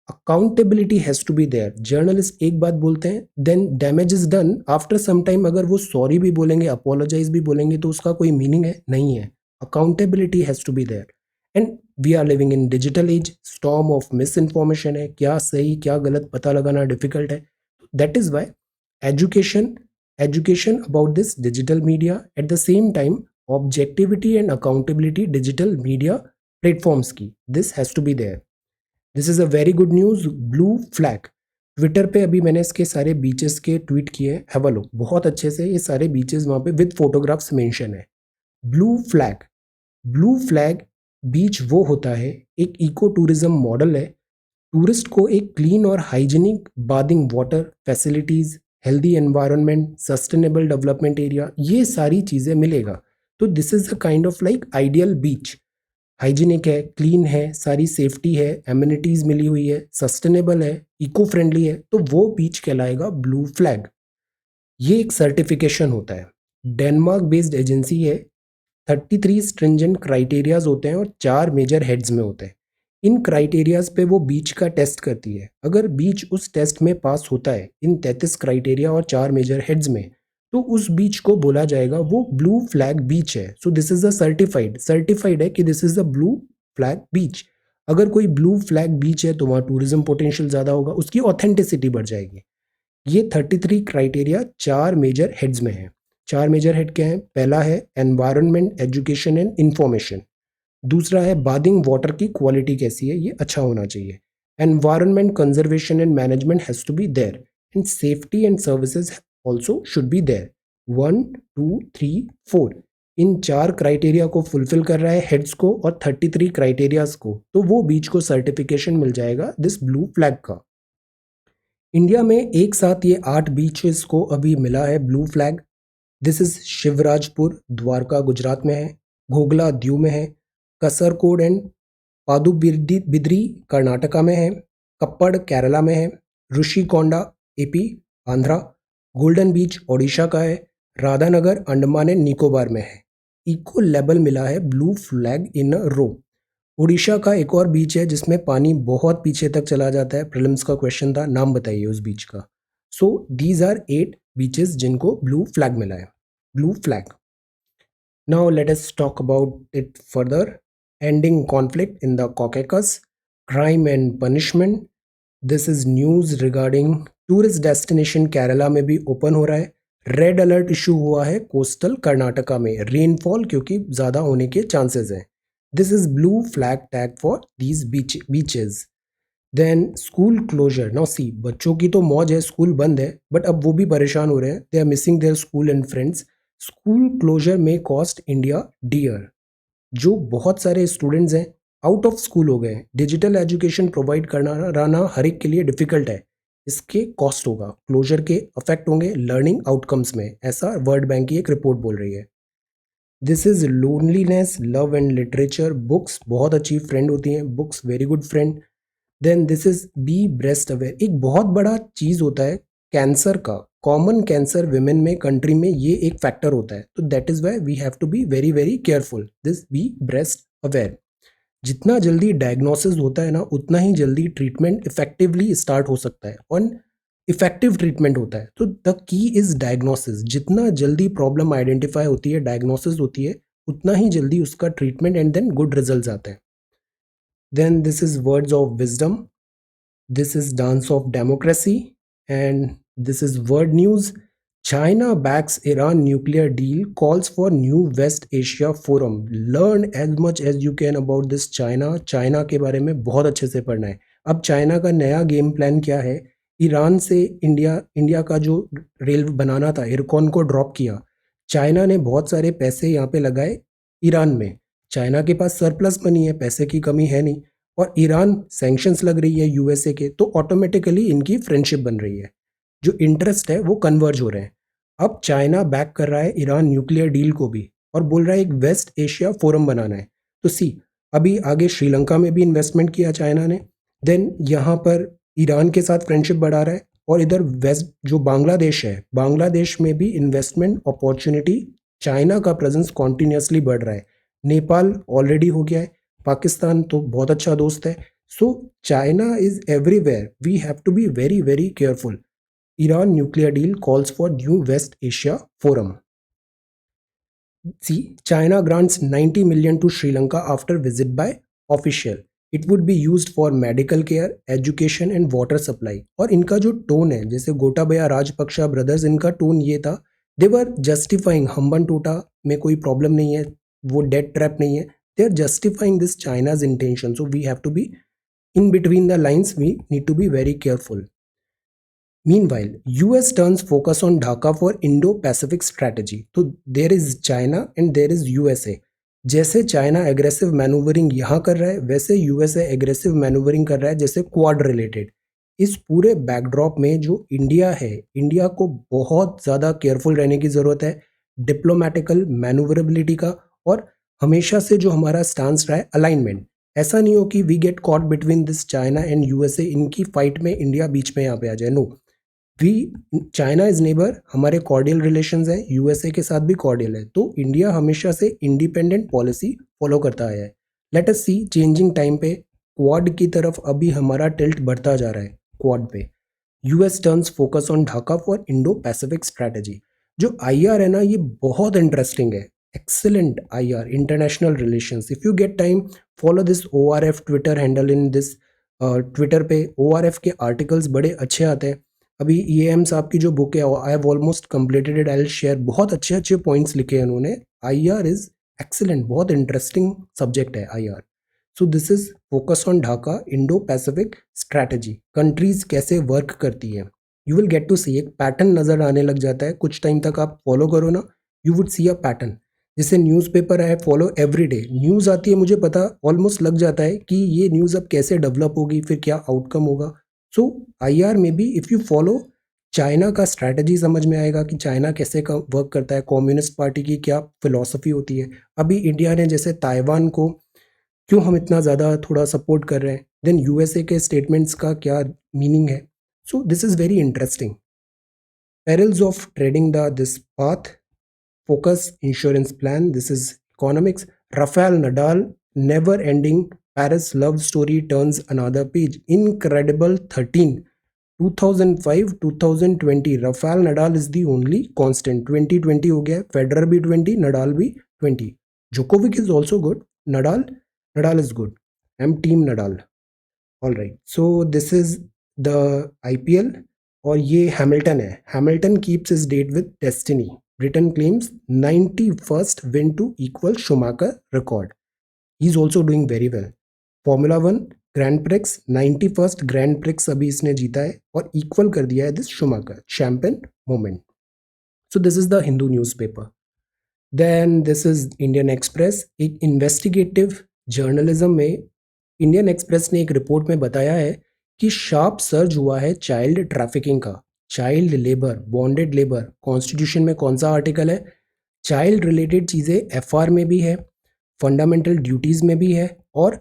accountability has to be there. Journalist एक बात बोलते हैं, then damage is done, after some time अगर वो सॉरी भी बोलेंगे, अपोलोजाइज भी बोलेंगे, तो उसका कोई मीनिंग है नहीं है। Accountability has to be there. And we are living in digital age, storm of misinformation है, क्या सही क्या गलत पता लगाना डिफिकल्ट है। That is why education, education about this digital media, at the same time objectivity and accountability digital media platforms की, this has to be there. This is a very good news. Blue flag, Twitter पे अभी मैंने इसके सारे बीचेस के ट्वीट किए, हैव अ लुक, बहुत अच्छे से ये सारे बीचेस वहाँ पे विद फोटोग्राफ्स मेंशन है। Blue flag, blue flag beach वो होता है, एक इको टूरिज्म मॉडल है। टूरिस्ट को एक क्लीन और hygienic bathing water facilities, healthy environment, sustainable development area, ये सारी चीज़ें मिलेगा। तो this is a kind of like ideal beach. Hygienic है, क्लीन है, सारी सेफ्टी है, एम्यूनिटीज मिली हुई है, सस्टेनेबल है, इको फ्रेंडली है, तो वो बीच कहलाएगा ब्लू फ्लैग। ये एक सर्टिफिकेशन होता है, डेनमार्क बेस्ड एजेंसी है। 33 स्ट्रिंजेंट क्राइटेरियाज होते हैं और 4 मेजर हेड्स में होते हैं। इन क्राइटेरियाज पे वो बीच का टेस्ट करती है। अगर बीच उस टेस्ट में पास होता है इन 33 क्राइटेरिया और 4 मेजर हेड्स में, तो उस बीच को बोला जाएगा वो ब्लू फ्लैग बीच है। So this is a certified, certified है कि this is a blue flag beach. अगर कोई ब्लू फ्लैग बीच है तो वहाँ टूरिज्म पोटेंशियल ज़्यादा होगा, उसकी ऑथेंटिसिटी बढ़ जाएगी। ये 33 क्राइटेरिया 4 मेजर हेड्स में है। 4 मेजर हेड क्या है? पहला है एनवायरनमेंट, एजुकेशन एंड इंफॉर्मेशन। दूसरा है बाथिंग वाटर की क्वालिटी कैसी है, ये अच्छा होना चाहिए। Environment conservation and management has to be there, and safety and services also should be there. 1, 2, 3, 4, इन 4 क्राइटेरिया को फुलफिल कर रहा है हेड्स को और 33 क्राइटेरियाज को, तो वो बीच को सर्टिफिकेशन मिल जाएगा दिस ब्लू फ्लैग का। इंडिया में एक साथ ये 8 बीचेस को अभी मिला है blue flag. This is Shivrajpur Dwarka Gujarat में है, घोगला दीव में है, कसरकोड एंड पादुबिद्री बिद्री कर्नाटका में है, कप्पड़ केरला में है, Rushikonda AP Andhra, golden beach Odisha का है, राधानगर अंडमान एंड निकोबार में है। इको लेवल मिला है ब्लू फ्लैग इन अ रो। उड़ीसा का एक और बीच है जिसमें पानी बहुत पीछे तक चला जाता है, प्रीलिम्स का क्वेश्चन था, नाम बताइए उस बीच का। सो दीज आर 8 बीचेस जिनको ब्लू फ्लैग मिला है, blue flag. Now let us talk about it further. Ending conflict in the Caucasus, crime and punishment. This is news regarding tourist destination Kerala में भी ओपन हो रहा है। रेड अलर्ट इशू हुआ है कोस्टल कर्नाटका में, रेनफॉल क्योंकि ज़्यादा होने के चांसेस हैं। This is blue flag tag for these beaches. Then school closure, now see बच्चों की तो मौज है, स्कूल बंद है, बट अब वो भी परेशान हो रहे हैं, they are missing their school and friends. School closure में कॉस्ट इंडिया डियर। जो बहुत सारे स्टूडेंट्स हैं आउट ऑफ स्कूल हो गए हैं, डिजिटल एजुकेशन प्रोवाइड करना रहना हर एक के लिए डिफिकल्ट है, इसके कॉस्ट होगा, क्लोजर के अफेक्ट होंगे लर्निंग आउटकम्स में, ऐसा वर्ल्ड बैंक की एक रिपोर्ट बोल रही है। This is loneliness love and literature, books बहुत अच्छी फ्रेंड होती हैं, books very good friend. Then this is be breast aware, एक बहुत बड़ा चीज होता है कैंसर का, कॉमन कैंसर विमेन में कंट्री में ये एक फैक्टर होता है, तो that is why we have to be very very careful, this be breast aware. जितना जल्दी डायग्नोसिस होता है ना उतना ही जल्दी ट्रीटमेंट इफेक्टिवली स्टार्ट हो सकता है और इफेक्टिव ट्रीटमेंट होता है। तो द की इज डायग्नोसिस, जितना जल्दी प्रॉब्लम आइडेंटिफाई होती है, डायग्नोसिस होती है, उतना ही जल्दी उसका treatment and then good result आते हैं। Then this is words of wisdom, this is Dance of Democracy, and this is World News. China backs Iran nuclear deal, calls for new West Asia forum. Learn as much as you can about this China. China के बारे में बहुत अच्छे से पढ़ना है। अब चाइना का नया गेम प्लान क्या है? ईरान से इंडिया का जो रेल बनाना था, इरकॉन को ड्रॉप किया। चाइना ने बहुत सारे पैसे यहाँ पे लगाए ईरान में। चाइना के पास सरप्लस मनी है, पैसे की कमी है नहीं, और ईरान सैंक्शंस लग रही है यूएसए के, तो ऑटोमेटिकली इनकी फ्रेंडशिप बन रही है, जो इंटरेस्ट है वो कन्वर्ज हो रहे हैं। अब चाइना बैक कर रहा है ईरान न्यूक्लियर डील को भी और बोल रहा है एक वेस्ट एशिया फोरम बनाना है। तो सी अभी आगे श्रीलंका में भी इन्वेस्टमेंट किया चाइना ने, देन यहाँ पर ईरान के साथ फ्रेंडशिप बढ़ा रहा है, और इधर वेस्ट जो बांग्लादेश है, बांग्लादेश में भी इन्वेस्टमेंट अपॉर्चुनिटी, चाइना का प्रेजेंस कॉन्टिन्यूसली बढ़ रहा है। नेपाल ऑलरेडी हो गया है, पाकिस्तान तो बहुत अच्छा दोस्त है। So China is everywhere, we have to be very very careful. Iran nuclear deal calls for new West Asia forum. See, China grants 90 million to Sri Lanka after visit by official. It would be used for medical care, education and water supply. और इनका जो टोन है, जैसे गोटाबया राजपक्षा ब्रदर्स, इनका टोन ये था, दे वर जस्टिफाइंग हम्बन टोटा में कोई प्रॉब्लम नहीं है, वो डेट ट्रैप नहीं है, they are justifying this China's intention, so we have to be in between the lines, we need to be very careful. Meanwhile, US turns focus on Dhaka for Indo-Pacific strategy. तो there is China and there is USA. जैसे चाइना एग्रेसिव मैनूवरिंग यहाँ कर रहा है, वैसे यूएसए एग्रेसिव मैनूवरिंग कर रहा है, जैसे क्वाड रिलेटेड। इस पूरे बैकड्रॉप में जो इंडिया है, इंडिया को बहुत ज़्यादा केयरफुल रहने की ज़रूरत है, डिप्लोमेटिकल मैनूवरेबिलिटी का, और हमेशा से जो हमारा स्टांस रहा है अलाइनमेंट। ऐसा नहीं हो कि we get caught between this China and USA, इनकी फाइट में इंडिया बीच में यहाँ पे आ जाए। No, we China is neighbour, हमारे कॉर्डियल रिलेशंस हैं, यूएसए के साथ भी कॉर्डियल है, तो इंडिया हमेशा से इंडिपेंडेंट पॉलिसी फॉलो करता आया है। लेट अस सी चेंजिंग टाइम पे क्वाड की तरफ अभी हमारा टिल्ट बढ़ता जा रहा है, क्वाड पे। US turns focus on Dhaka for Indo Pacific strategy. जो आईआर है ना, ये बहुत इंटरेस्टिंग है, excellent IR, international relations. If you get time, follow this ORF Twitter handle in this, Twitter पे ओआरएफ के आर्टिकल्स बड़े अच्छे आते हैं। अभी एम साहब की जो बुक है, I have almost completed it, I will share, बहुत अच्छे अच्छे पॉइंट्स लिखे हैं उन्होंने। आईआर इज एक्सेलेंट, बहुत इंटरेस्टिंग सब्जेक्ट है IR. So this is focus on Dhaka Indo Pacific strategy, countries कैसे वर्क करती है। यू विल गेट टू सी, एक पैटर्न नजर आने लग जाता है, कुछ टाइम तक आप फॉलो करो ना, you would see a pattern. जैसे न्यूज़पेपर है, फॉलो एवरी डे, न्यूज़ आती है, मुझे पता ऑलमोस्ट लग जाता है कि ये न्यूज़ अब कैसे डेवलप होगी, फिर क्या आउटकम होगा। सो आईआर में भी इफ़ यू फॉलो चाइना का स्ट्रैटेजी, समझ में आएगा कि चाइना कैसे का वर्क करता है, कम्युनिस्ट पार्टी की क्या फिलॉसफी होती है। अभी इंडिया ने जैसे ताइवान को क्यों हम इतना ज़्यादा थोड़ा सपोर्ट कर रहे हैं, देन यूएसए के स्टेटमेंट्स का क्या मीनिंग है। So this is very interesting. Perils of trading the this path, focus insurance plan, this is economics. Rafael Nadal never ending Paris love story turns another page, incredible 13, 2005 2020, Rafael Nadal is the only constant, 2020 हो गया, फेडरर भी 20, नडाल भी 20, Djokovic is also good, Nadal is good, I'm team Nadal. All right, so this is the IPL, और ये हैमिल्टन है। Hamilton keeps his date with destiny. Britain claims 91st win to equal Schumacher record. He is also doing very well. Formula One grand prix, 91st grand prix अभी इसने जीता है और इक्वल कर दिया है this Schumacher champion moment. So this is the Hindu newspaper. Then this is Indian Express. एक इन्वेस्टिगेटिव जर्नलिज्म में इंडियन एक्सप्रेस ने एक रिपोर्ट में बताया है कि शार्प सर्ज हुआ है चाइल्ड ट्रैफिकिंग का। Child labour, bonded labour, constitution में कौन सा आर्टिकल है? चाइल्ड रिलेटेड चीज़ें एफआर में भी है, फंडामेंटल ड्यूटीज में भी है और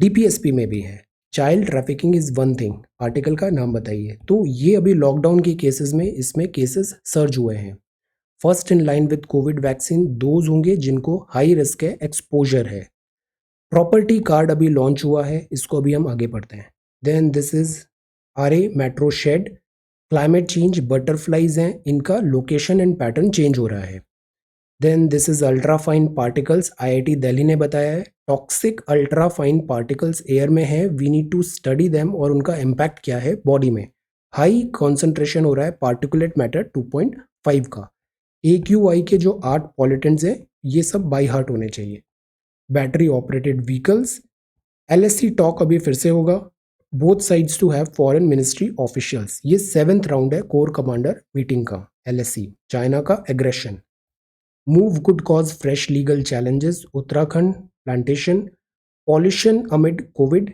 डीपीएसपी में भी है। Child trafficking is one thing. Article का नाम बताइए। तो ये अभी लॉकडाउन के केसेस में इसमें केसेस सर्ज हुए हैं। First in line with Covid vaccine those होंगे जिनको हाई रिस्क है, एक्सपोजर है। प्रॉपर्टी कार्ड अभी लॉन्च हुआ है, इसको अभी हम आगे पढ़ते हैं। Then this is RA metro shed. Climate change, butterflies हैं, इनका लोकेशन एंड पैटर्न चेंज हो रहा है। Then this is ultra fine particles. IIT Delhi ने बताया है toxic ultra fine particles air में है, we need to study them और उनका इम्पैक्ट क्या है बॉडी में। हाई कॉन्सेंट्रेशन हो रहा है पार्टिकुलेट मैटर 2.5 का। AQI के जो 8 पॉलिटेंट्स हैं ये सब बाई हार्ट होने चाहिए। Battery operated vehicles, LSC talk अभी फिर से होगा। Both sides to have foreign ministry officials. ये 7th राउंड है कोर कमांडर मीटिंग का। LSC चाइना का aggression. Move could cause fresh legal challenges. Uttarakhand plantation. Pollution amid Covid.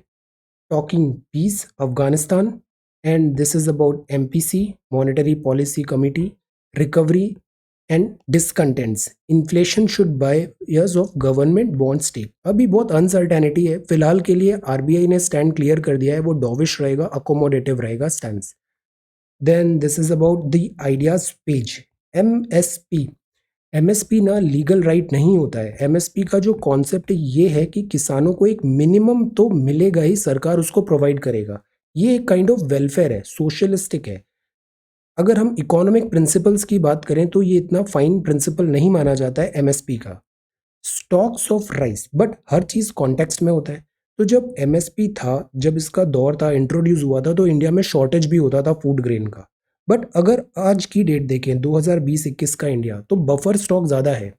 Talking peace Afghanistan. And this is about MPC monetary policy committee. Recovery and discontents. Inflation should buy years of government bond stake. अभी बहुत अनसर्टेनिटी है फिलहाल के लिए। आरबीआई ने स्टैंड क्लियर कर दिया है, वो डॉविश रहेगा, अकोमोडेटिव रहेगा stand. Then this is about the ideas page. MSP। MSP ना लीगल राइट नहीं होता है। MSP का जो कॉन्सेप्ट ये है कि किसानों को एक मिनिमम तो मिलेगा ही, सरकार उसको प्रोवाइड करेगा। ये एक काइंड ऑफ वेलफेयर है, सोशलिस्टिक है। अगर हम इकोनॉमिक प्रिंसिपल्स की बात करें तो ये इतना फाइन प्रिंसिपल नहीं माना जाता है MSP का। स्टॉक्स ऑफ राइस, बट हर चीज कॉन्टेक्स्ट में होता है। तो जब MSP था, जब इसका दौर था, इंट्रोड्यूस हुआ था, तो इंडिया में शॉर्टेज भी होता था फूड ग्रेन का। बट अगर आज की डेट देखें 2020-21 का इंडिया, तो बफर स्टॉक ज्यादा है।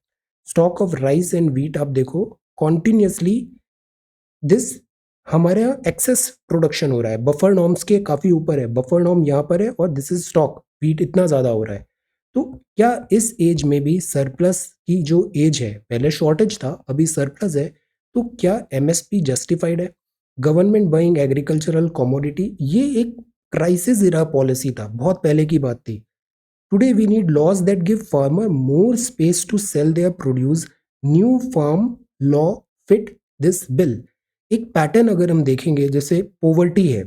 Stock of rice and wheat आप देखो कॉन्टिन्यूसली दिस हमारे यहाँ एक्सेस प्रोडक्शन हो रहा है, बफर नॉर्म्स के काफी ऊपर है। बफर नॉर्म यहाँ पर है और दिस इज स्टॉक, व्हीट इतना ज्यादा हो रहा है। तो क्या इस एज में भी सरप्लस की जो एज है, पहले शॉर्टेज था अभी सरप्लस है, तो क्या MSP जस्टिफाइड है? गवर्नमेंट बाइंग एग्रीकल्चरल कमोडिटी, ये एक क्राइसिस इरा पॉलिसी था, बहुत पहले की बात थी। Today we need laws that give farmer more space to sell their produce. New farm law fit this bill. एक पैटर्न अगर हम देखेंगे, जैसे पोवर्टी है,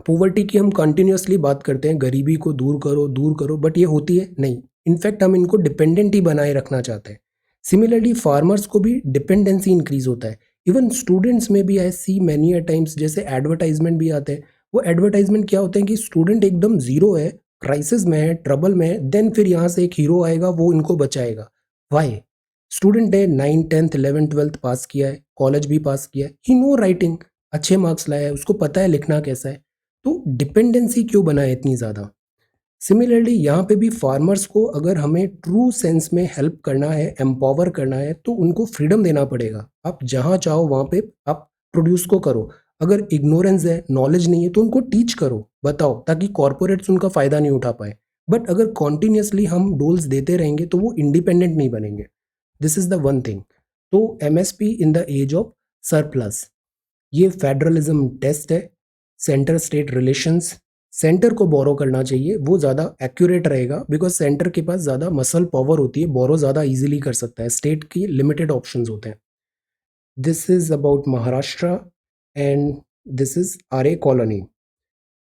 पोवर्टी की हम कंटिन्यूअसली बात करते हैं, गरीबी को दूर करो, बट ये होती है नहीं। इनफैक्ट हम इनको डिपेंडेंट ही बनाए रखना चाहते हैं। सिमिलरली फार्मर्स को भी डिपेंडेंसी इंक्रीज होता है। इवन स्टूडेंट्स में भी आई सी मैनी अ टाइम्स, जैसे एडवर्टाइजमेंट भी आते हैं, वो एडवर्टाइजमेंट क्या होते हैं कि स्टूडेंट एकदम जीरो है, क्राइसिस में है, ट्रबल में है, देन फिर यहाँ से एक हीरो आएगा, वो इनको बचाएगा। वाई? स्टूडेंट है, 9th 10th 11th 12th पास किया है, कॉलेज भी पास किया है, ही नो राइटिंग, अच्छे मार्क्स लाया है, उसको पता है लिखना कैसा है। तो डिपेंडेंसी क्यों बनाए इतनी ज़्यादा? सिमिलरली यहाँ पे भी फार्मर्स को अगर हमें ट्रू सेंस में हेल्प करना है, एम्पावर करना है, तो उनको फ्रीडम देना पड़ेगा। आप जहाँ चाहो वहाँ पे आप प्रोड्यूस को करो। अगर इग्नोरेंस है, नॉलेज नहीं है, तो उनको टीच करो, बताओ, ताकि कॉरपोरेट्स उनका फ़ायदा नहीं उठा पाए। बट अगर कॉन्टिन्यूसली हम डोल्स देते रहेंगे तो वो इंडिपेंडेंट नहीं बनेंगे। This is the one thing. तो MSP in the age of surplus, ये फेडरलिज्म टेस्ट है। सेंटर स्टेट रिलेशंस, सेंटर को बोरो करना चाहिए, वो ज़्यादा एक्यूरेट रहेगा, बिकॉज सेंटर के पास ज़्यादा मसल पावर होती है, बोरो ज़्यादा इजीली कर सकता है, स्टेट की लिमिटेड ऑप्शंस होते हैं। This is about Maharashtra and this is RA colony.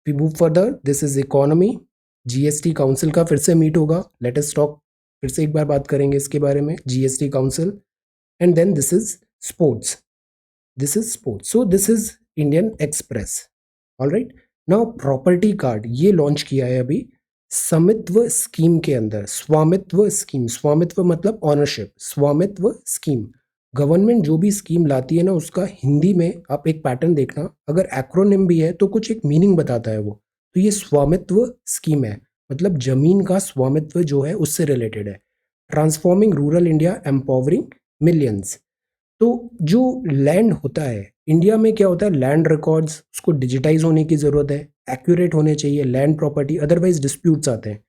We move further, this is economy. GST council का फिर से मीट होगा, लेट अस टॉक, फिर से एक बार बात करेंगे इसके बारे में, GST council. And then this is sports, this is sports. So this is Indian Express. All right, now property card ये लॉन्च किया है अभी स्वामित्व स्कीम के अंदर। स्वामित्व स्कीम, स्वामित्व मतलब ऑनरशिप, स्वामित्व स्कीम। गवर्नमेंट जो भी स्कीम लाती है ना, उसका हिंदी में आप एक पैटर्न देखना, अगर एक्रोनिम भी है तो कुछ एक मीनिंग बताता है वो। तो ये स्वामित्व स्कीम है, मतलब जमीन का स्वामित्व जो है उससे रिलेटेड है। Transforming rural India, empowering millions. तो जो लैंड होता है इंडिया में, क्या होता है, लैंड रिकॉर्ड्स उसको डिजिटाइज होने की ज़रूरत है, एक्यूरेट होने चाहिए लैंड प्रॉपर्टी, अदरवाइज डिस्प्यूट्स आते हैं।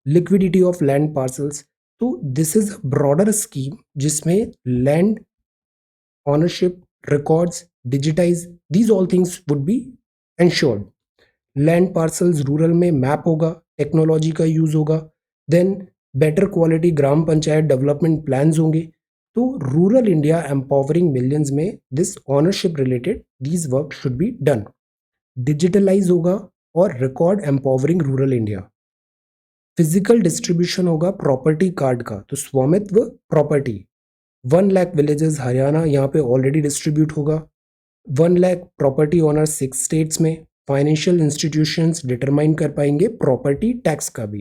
Liquidity of land parcels. तो दिस इज ब्रॉडर स्कीम जिसमें land ownership, records, digitize, these all things would be ensured. Land parcels rural में मैप होगा, टेक्नोलॉजी का यूज होगा, then better quality gram panchayat development plans होंगे। तो रूरल इंडिया एम्पावरिंग मिलियंस में this ownership related these work should be done. Digitalise होगा और record empowering rural India. Physical distribution होगा प्रॉपर्टी कार्ड का, तो स्वामित्व प्रॉपर्टी 1 लाख विलेजेस हरियाणा यहाँ पे ऑलरेडी डिस्ट्रीब्यूट होगा। 1 लाख प्रॉपर्टी ओनर 6 स्टेट्स में। फाइनेंशियल इंस्टीट्यूशंस डिटरमाइन कर पाएंगे प्रॉपर्टी टैक्स का भी।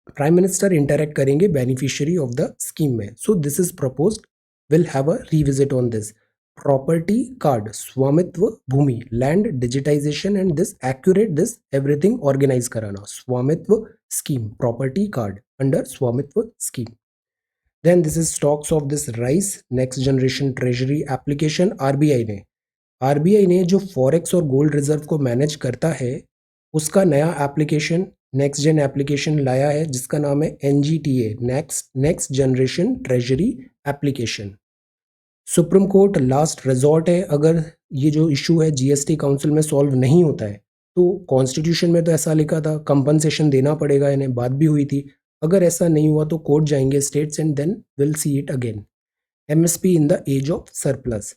प्राइम मिनिस्टर इंटरेक्ट करेंगे बेनिफिशियरी ऑफ द स्कीम में। So this is proposed, will have a revisit on this. Property card, Swamitva भूमि, land digitization and this accurate this everything organize कराना, Swamitva scheme, property card under Swamitva scheme. Then this is stocks of this rice, next generation treasury application। RBI ने जो फॉरेक्स और गोल्ड रिजर्व को मैनेज करता है, उसका नया एप्लीकेशन, नेक्स्ट जेन एप्लीकेशन लाया है जिसका नाम है NGTA, next generation treasury application. Supreme court last resort है, अगर ये जो इशू है जीएसटी काउंसिल में सॉल्व नहीं होता है तो कॉन्स्टिट्यूशन में तो ऐसा लिखा था कंपनसेशन देना पड़ेगा, इन्हें बात भी हुई थी। अगर ऐसा नहीं हुआ तो कोर्ट जाएंगे states and then will see it again. MSP in the age of surplus.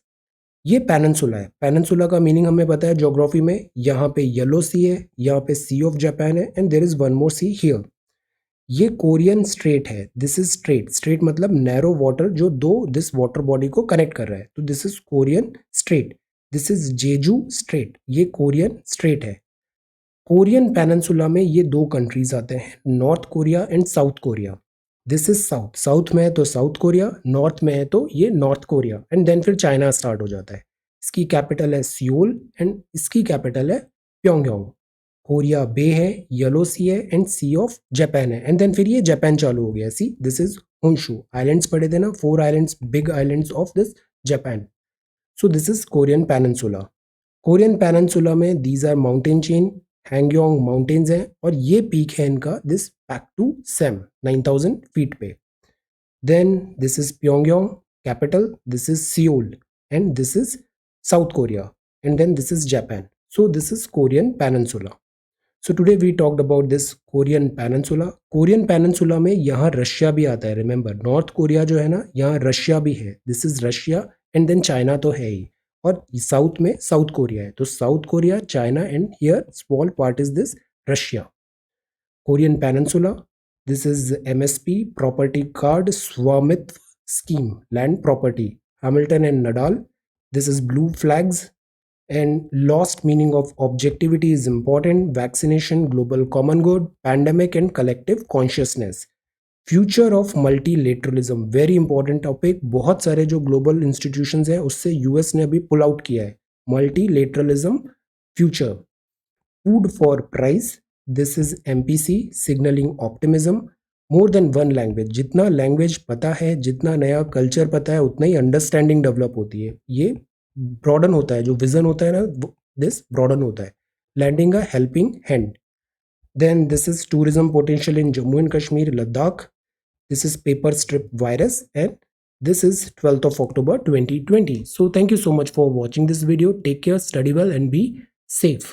ये पेनिनसुला है, पेनिनसुला का मीनिंग हमें पता है ज्योग्राफी में, यहाँ पे येलो सी है, यहाँ पे सी ऑफ जापान है and there is one more sea here. ये कोरियन स्ट्रेट है, दिस इज स्ट्रेट, स्ट्रेट मतलब नैरो वाटर जो दो दिस वाटर बॉडी को कनेक्ट कर रहा है, तो this is Korean strait. This is Jeju strait, ये कोरियन स्ट्रेट है। कोरियन पेनिनसुला में ये दो कंट्रीज आते हैं, North Korea and South Korea. This is south, south में है तो साउथ कोरिया, नॉर्थ में है तो ये नॉर्थ कोरिया एंड देन फिर चाइना स्टार्ट हो जाता है। इसकी कैपिटल है सियोल एंड इसकी कैपिटल है प्योंगयांग। कोरिया बे है, येलो सी है एंड सी ऑफ जापान है एंड देन फिर ये जापान चालू हो गया। See this is Honshu, islands पड़े थे ना, 4 islands, big islands of this Japan. So this is Korean peninsula. Korean peninsula में these are mountain chain, हैंगयोंग mountains हैं और ये पीक है इनका दिस पैक्टू सेम 9000 फीट पे। Then this is Pyongyang capital, this is Seoul and this is South Korea and then this is Japan. So this is Korean peninsula. So today we talked about this Korean peninsula. Korean peninsula में यहाँ रशिया भी आता है, रिमेंबर नॉर्थ कोरिया जो है ना, यहाँ रशिया भी है, this is Russia and then China तो है ही, और साउथ में साउथ कोरिया है, तो South Korea, China and here small part is this Russia. Korean peninsula, this is MSP property card Swamitva scheme, land property, Hamilton and Nadal. This is blue flags and lost meaning of objectivity is important, vaccination, global common good, pandemic and collective consciousness, future of multilateralism, very important topic। बहुत सारे जो global institutions है उससे यूएस ने अभी पुल आउट किया है, multilateralism future। food for price, this is MPC signaling optimism, more than one language, जितना लैंग्वेज पता है, जितना नया कल्चर पता है, उतना ही अंडरस्टैंडिंग डेवलप होती है। ये ब्रॉडन होता है, जो विजन होता है ना, दिस ब्रॉडन होता है। Landing a helping hand. Then this is tourism potential in Jammu and Kashmir, Ladakh. This is paper strip virus and this is 12th of October 2020. So thank you so much for watching this video. Take care, study well and be safe.